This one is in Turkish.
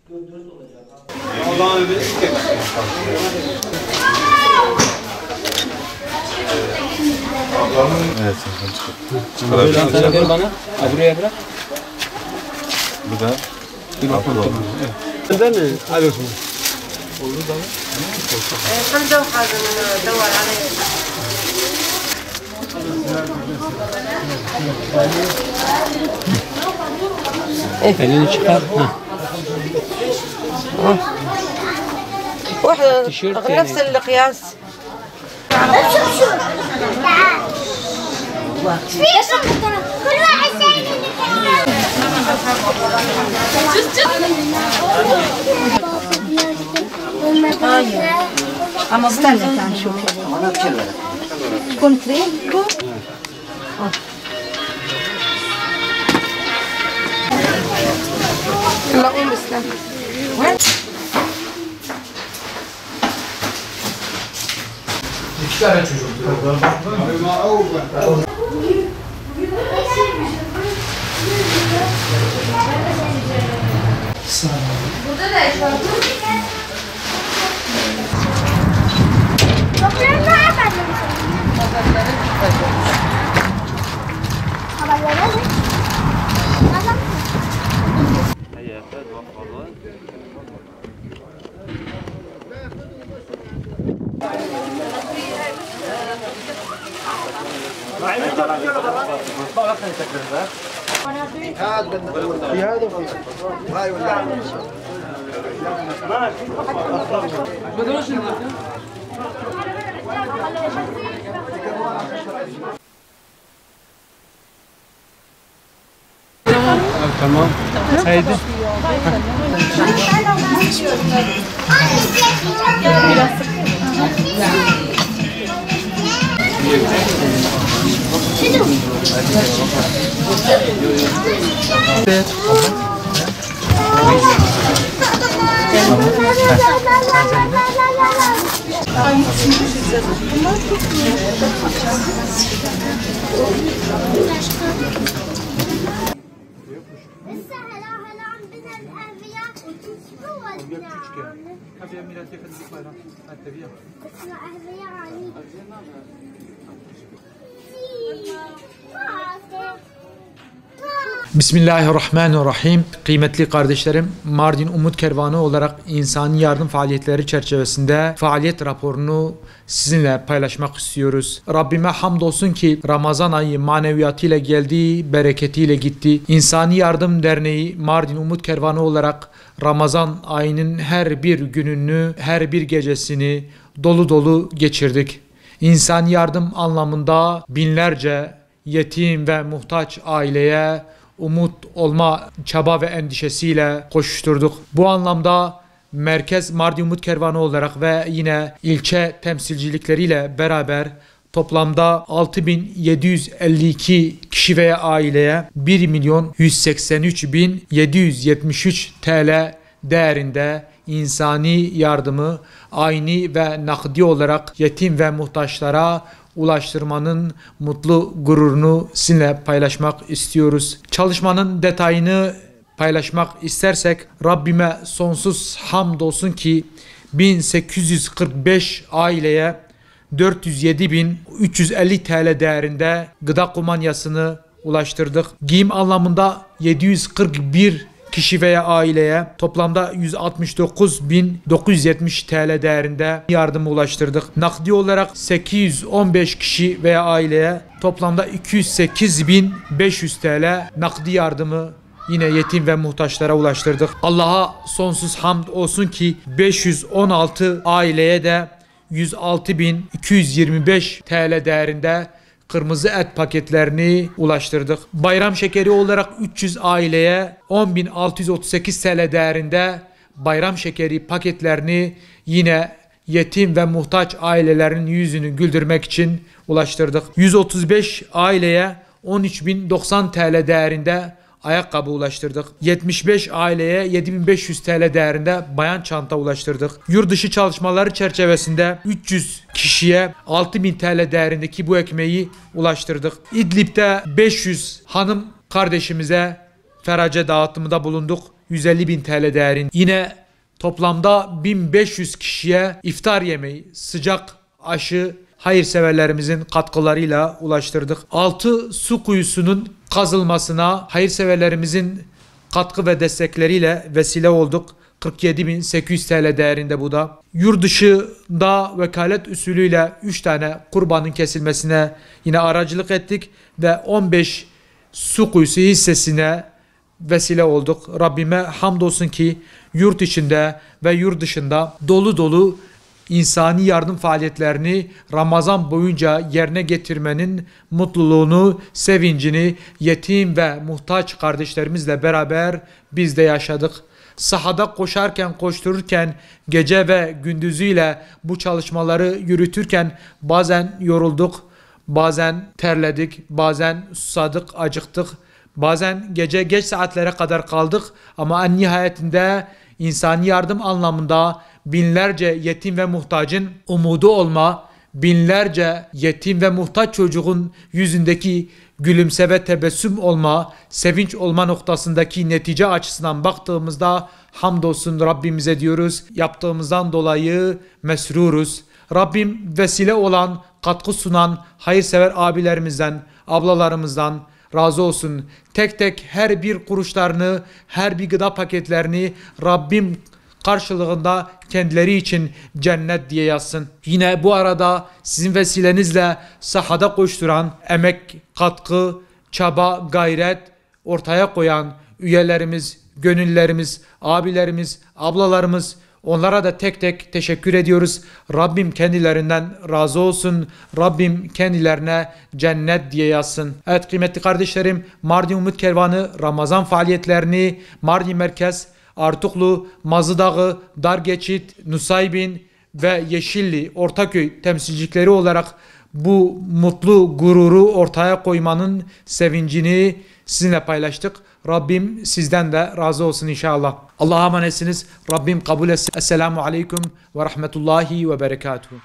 Evet, çıkarabilir miyim? Bana, buraya bırak. Bu da Neden mi? Alıyorsun. خلينا ندور عليه. Elini çıkar. واحدة تيشيرت نفس القياس. كل واحد اما استنى تعال نشوف شكون ترين يلا قوم استنى. وين؟ İki tane çocuk. Burada da yaşıyor. Doktorun ne yapardın? Haberlere mi? Tamam. Haydi. Bismillahirrahmanirrahim. Kıymetli kardeşlerim, Mardin Umut Kervanı olarak insani yardım faaliyetleri çerçevesinde faaliyet raporunu sizinle paylaşmak istiyoruz. Rabbime hamdolsun ki Ramazan ayı maneviyatıyla geldi, bereketiyle gitti. İnsani Yardım Derneği Mardin Umut Kervanı olarak Ramazan ayının her bir gününü, her bir gecesini dolu dolu geçirdik. İnsani yardım anlamında binlerce yetim ve muhtaç aileye umut olma çaba ve endişesiyle koşuşturduk. Bu anlamda Merkez Mardin Umut Kervanı olarak ve yine ilçe temsilcilikleriyle beraber toplamda 6.752 kişi veya aileye 1.183.773 TL değerinde insani yardımı ayni ve nakdi olarak yetim ve muhtaçlara ulaştırmanın mutlu gururunu sizinle paylaşmak istiyoruz. Çalışmanın detayını paylaşmak istersek Rabbime sonsuz hamdolsun ki 1845 aileye 407.350 TL değerinde gıda kumanyasını ulaştırdık. Giyim anlamında 741 kişi veya aileye toplamda 169.970 TL değerinde yardımı ulaştırdık. Nakdi olarak 815 kişi veya aileye toplamda 208.500 TL nakdi yardımı yine yetim ve muhtaçlara ulaştırdık. Allah'a sonsuz hamd olsun ki 516 aileye de 106.225 TL değerinde kırmızı et paketlerini ulaştırdık. Bayram şekeri olarak 300 aileye 10.638 TL değerinde bayram şekeri paketlerini yine yetim ve muhtaç ailelerin yüzünü güldürmek için ulaştırdık. 135 aileye 13.090 TL değerinde ayakkabı ulaştırdık. 75 aileye 7.500 TL değerinde bayan çanta ulaştırdık. Yurt dışı çalışmaları çerçevesinde 300 kişiye 6.000 TL değerindeki bu ekmeği ulaştırdık. İdlib'de 500 hanım kardeşimize ferace dağıtımında bulunduk. 150.000 TL değerin. Yine toplamda 1500 kişiye iftar yemeği, sıcak aşı hayırseverlerimizin katkılarıyla ulaştırdık. 6 su kuyusunun kazılmasına hayırseverlerimizin katkı ve destekleriyle vesile olduk. 47.800 TL değerinde bu da. Yurt dışında vekalet usulüyle 3 tane kurbanın kesilmesine yine aracılık ettik ve 15 su kuyusu hissesine vesile olduk. Rabbime hamdolsun ki yurt içinde ve yurt dışında dolu dolu insani yardım faaliyetlerini Ramazan boyunca yerine getirmenin mutluluğunu, sevincini yetim ve muhtaç kardeşlerimizle beraber biz de yaşadık. Sahada koşarken, koştururken, gece ve gündüzüyle bu çalışmaları yürütürken bazen yorulduk, bazen terledik, bazen susadık, acıktık, bazen gece geç saatlere kadar kaldık ama en nihayetinde insani yardım anlamında binlerce yetim ve muhtacın umudu olma, binlerce yetim ve muhtaç çocuğun yüzündeki gülümse ve tebessüm olma, sevinç olma noktasındaki netice açısından baktığımızda hamdolsun Rabbimize diyoruz. Yaptığımızdan dolayı mesruruz. Rabbim vesile olan, katkı sunan hayırsever abilerimizden, ablalarımızdan razı olsun. Tek tek her bir kuruşlarını, her bir gıda paketlerini Rabbim karşılığında kendileri için cennet diye yazsın. Yine bu arada sizin vesilenizle sahada koşturan, emek, katkı, çaba, gayret ortaya koyan üyelerimiz, gönüllerimiz, abilerimiz, ablalarımız, onlara da tek tek teşekkür ediyoruz. Rabbim kendilerinden razı olsun. Rabbim kendilerine cennet diye yazsın. Evet kıymetli kardeşlerim, Mardin Umut Kervanı Ramazan faaliyetlerini Mardin Merkez, Artuklu, Mazıdağı, Dargeçit, Nusaybin ve Yeşilli, Ortaköy temsilcileri olarak bu mutlu gururu ortaya koymanın sevincini sizinle paylaştık. Rabbim sizden de razı olsun inşallah. Allah'a emanetsiniz. Rabbim kabul etsin. Esselamu Aleyküm ve Rahmetullahi ve Berekatuhu.